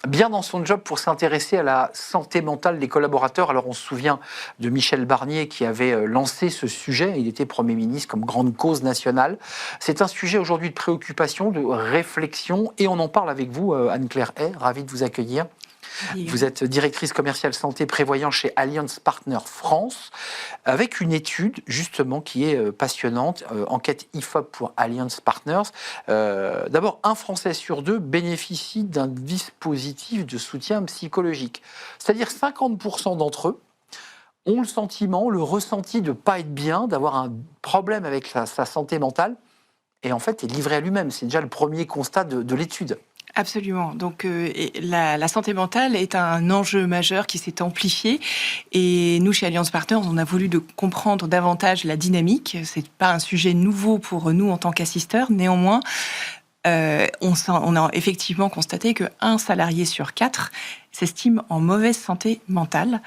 bien dans son job pour s'intéresser à la santé mentale des collaborateurs. Alors on se souvient de Michel Barnier qui avait lancé ce sujet, il était Premier ministre comme grande cause nationale. C'est un sujet aujourd'hui de préoccupation, de réflexion, et on en parle avec vous, Anne-Claire Hay, ravie de vous accueillir. Vous êtes directrice commerciale santé prévoyant chez Allianz Partners France, avec une étude justement qui est passionnante, enquête IFOP pour Allianz Partners. D'abord, un Français sur deux bénéficie d'un dispositif de soutien psychologique. C'est-à-dire 50% d'entre eux ont le sentiment, le ressenti de ne pas être bien, d'avoir un problème avec sa santé mentale, et en fait est livré à lui-même. C'est déjà le premier constat de l'étude. Absolument. Donc la santé mentale est un enjeu majeur qui s'est amplifié, et nous chez Allianz Partners, on a voulu comprendre davantage la dynamique. C'est pas un sujet nouveau pour nous en tant qu'assisteurs. Néanmoins, on a effectivement constaté qu'un salarié sur 4 s'estime en mauvaise santé mentale,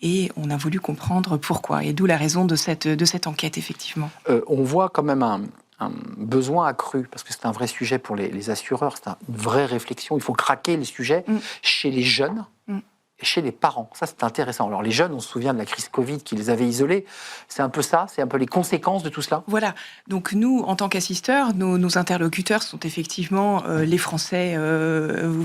et on a voulu comprendre pourquoi, et d'où la raison de cette enquête, effectivement. On voit quand même un besoin accru, parce que c'est un vrai sujet pour les assureurs, c'est une vraie réflexion, il faut craquer les sujets chez les jeunes et chez les parents. Ça, c'est intéressant. Alors les jeunes, on se souvient de la crise Covid qui les avait isolés, c'est un peu ça, c'est un peu les conséquences de tout cela. Voilà, donc nous, en tant qu'assisteurs, nos interlocuteurs sont effectivement les Français,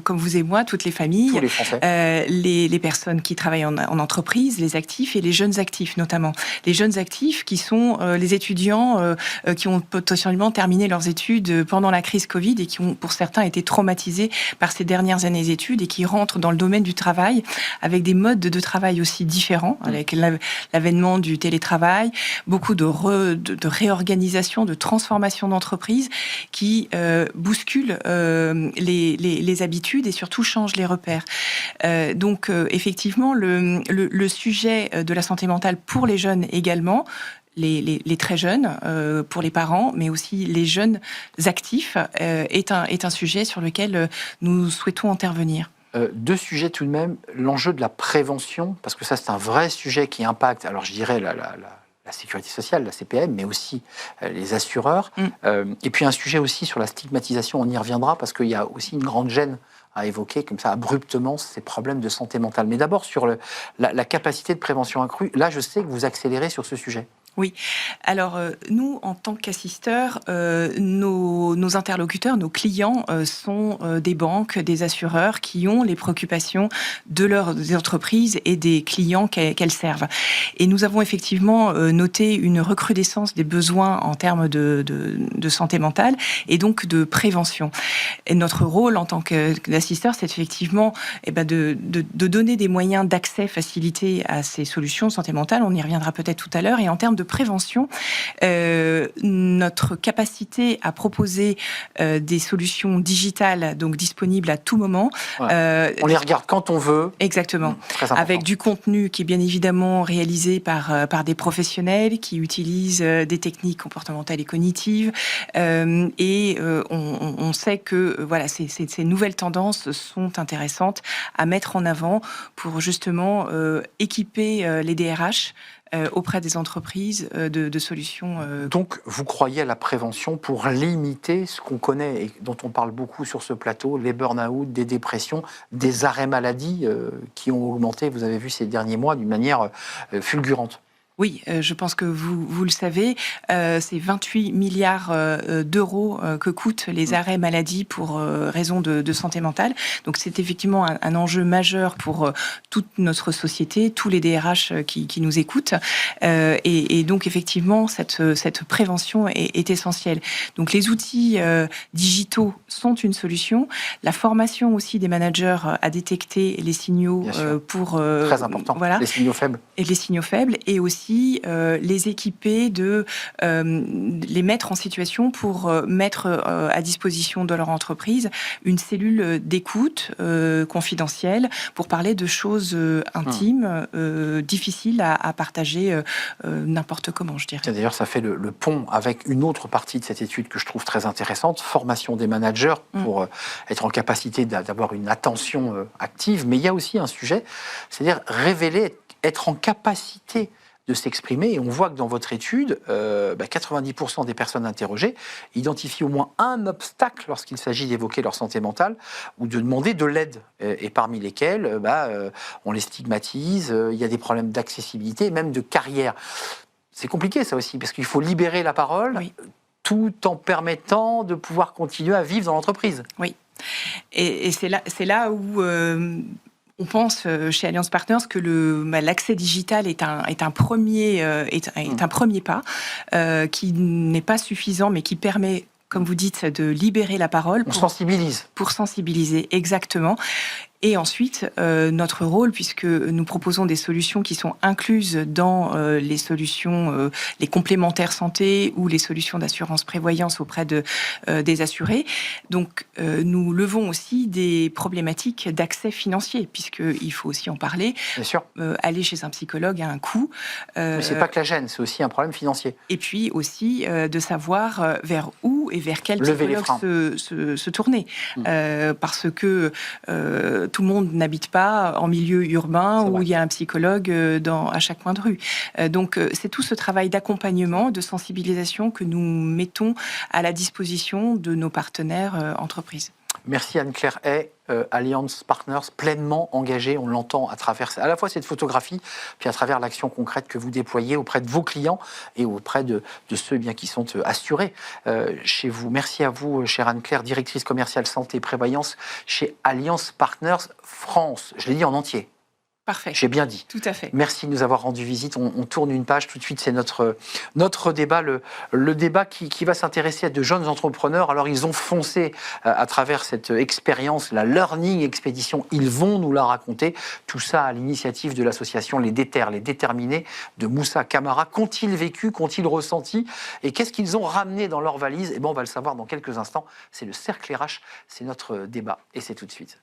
comme vous et moi, toutes les familles, tous les Français. Les personnes qui travaillent en entreprise, les actifs et les jeunes actifs notamment. Les jeunes actifs qui sont les étudiants qui ont potentiellement terminé leurs études pendant la crise Covid et qui ont, pour certains, été traumatisés par ces dernières années d'études et qui rentrent dans le domaine du travail avec des modes de travail aussi différents, avec l'avènement du télétravail, beaucoup de réorganisation, de transformation d'entreprise qui bousculent les habitudes et surtout changent les repères. Donc effectivement, le sujet de la santé mentale pour les jeunes également, les très jeunes, pour les parents, mais aussi les jeunes actifs, est un sujet sur lequel nous souhaitons intervenir. Deux sujets tout de même, l'enjeu de la prévention, parce que ça c'est un vrai sujet qui impacte, alors je dirais la sécurité sociale, la CPM, mais aussi les assureurs. Et puis un sujet aussi sur la stigmatisation, on y reviendra, parce qu'il y a aussi une grande gêne à évoquer, comme ça, abruptement, ces problèmes de santé mentale. Mais d'abord, sur la capacité de prévention accrue, là, je sais que vous accélérez sur ce sujet. Oui. Alors, nous, en tant qu'assisteurs, nos interlocuteurs, nos clients sont des banques, des assureurs qui ont les préoccupations des entreprises et des clients qu'elles servent. Et nous avons effectivement noté une recrudescence des besoins en termes de santé mentale et donc de prévention. Et notre rôle en tant qu'assisteurs, c'est effectivement de donner des moyens d'accès facilité à ces solutions de santé mentale. On y reviendra peut-être tout à l'heure. Et en termes de prévention, notre capacité à proposer des solutions digitales, donc disponibles à tout moment. Ouais. On les regarde quand on veut. Exactement. Avec du contenu qui est bien évidemment réalisé par des professionnels qui utilisent des techniques comportementales et cognitives. On sait que voilà, ces nouvelles tendances sont intéressantes à mettre en avant pour justement équiper les DRH auprès des entreprises de solutions. Donc, vous croyez à la prévention pour limiter ce qu'on connaît et dont on parle beaucoup sur ce plateau, les burn-out, des dépressions, des arrêts maladie qui ont augmenté, vous avez vu ces derniers mois, d'une manière fulgurante. Oui, je pense que vous le savez, c'est 28 milliards d'euros que coûtent les arrêts maladie pour raison de santé mentale. Donc c'est effectivement un enjeu majeur pour toute notre société, tous les DRH qui nous écoutent. Et donc effectivement, cette prévention est essentielle. Donc les outils digitaux sont une solution. La formation aussi des managers à détecter les signaux pour... Très important, voilà, les signaux faibles. Et les signaux faibles, et aussi les équiper, les mettre en situation pour mettre à disposition de leur entreprise une cellule d'écoute confidentielle pour parler de choses intimes, difficiles à partager n'importe comment, je dirais. D'ailleurs, ça fait le pont avec une autre partie de cette étude que je trouve très intéressante, formation des managers pour être en capacité d'avoir une attention active. Mais il y a aussi un sujet, c'est-à-dire révéler, être en capacité de s'exprimer. Et on voit que dans votre étude, 90% des personnes interrogées identifient au moins un obstacle lorsqu'il s'agit d'évoquer leur santé mentale ou de demander de l'aide. Et parmi lesquels, on les stigmatise, il y a des problèmes d'accessibilité et même de carrière. C'est compliqué ça aussi, parce qu'il faut libérer la parole, oui, tout en permettant de pouvoir continuer à vivre dans l'entreprise. Oui, et c'est là où on pense chez Alliance Partners que l'accès digital est un premier pas qui n'est pas suffisant, mais qui permet, comme vous dites, de libérer la parole. On sensibilise. Pour sensibiliser, exactement. Et ensuite, notre rôle, puisque nous proposons des solutions qui sont incluses dans les solutions, les complémentaires santé ou les solutions d'assurance prévoyance auprès des assurés. Donc, nous levons aussi des problématiques d'accès financier, puisqu'il faut aussi en parler. Bien sûr. Aller chez un psychologue a un coût. Mais c'est pas que la gêne, c'est aussi un problème financier. Et puis aussi de savoir vers où et vers quel psychologue se tourner. Parce que tout le monde n'habite pas en milieu urbain où il y a un psychologue à chaque coin de rue. Donc, c'est tout ce travail d'accompagnement, de sensibilisation que nous mettons à la disposition de nos partenaires entreprises. Merci Anne-Claire Hay, Alliance Partners, pleinement engagée, on l'entend à travers à la fois cette photographie, puis à travers l'action concrète que vous déployez auprès de vos clients et auprès de ceux qui sont assurés chez vous. Merci à vous, chère Anne-Claire, directrice commerciale santé et prévoyance chez Alliance Partners France. Je l'ai dit en entier. Parfait. J'ai bien dit. Tout à fait. Merci de nous avoir rendu visite. On tourne une page tout de suite. C'est notre débat, le débat qui va s'intéresser à de jeunes entrepreneurs. Alors, ils ont foncé à travers cette expérience, la Learning Expédition. Ils vont nous la raconter. Tout ça à l'initiative de l'association Les Déterminés de Moussa Camara. Qu'ont-ils vécu? Qu'ont-ils ressenti? Et qu'est-ce qu'ils ont ramené dans leur valise? On va le savoir dans quelques instants. C'est le Cercle RH. C'est notre débat. Et c'est tout de suite.